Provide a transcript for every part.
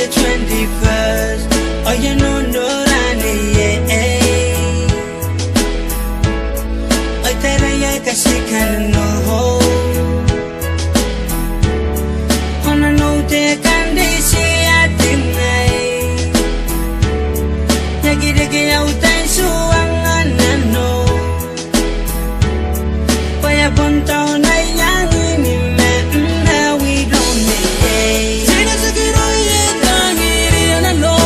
the 21st. Oh, you know, no, I tell you, I can't know. On a note, they can't say I think I get a gay out and so I'm no. By a bun town, I young in him, we don't need. Say that's a good idea, and I know.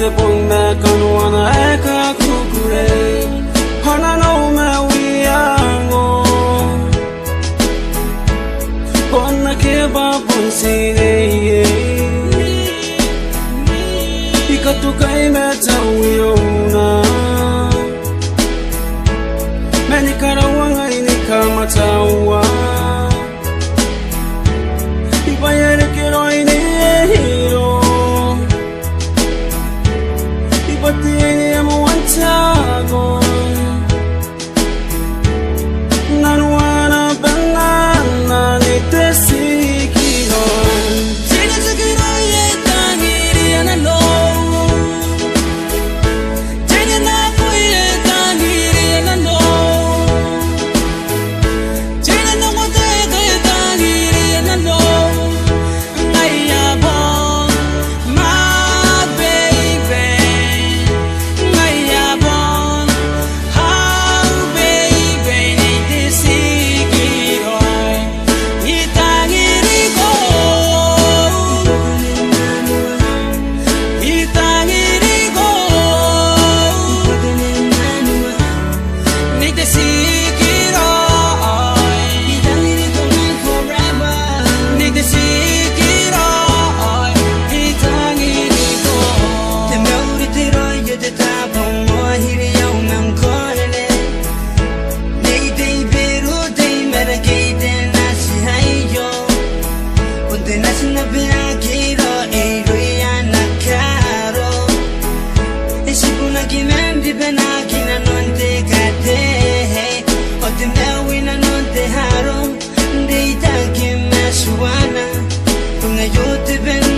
The boy back on one I can't cook Hana no me we are on a kebab on Sine Ikatukai meta wiona Many karawanga inika matawa Ibayere kero hero But the name one time None wanna banana need to see it on. Say that's a good idea, and I know. Take it up for it, and I know. Take it up for it, and I know. They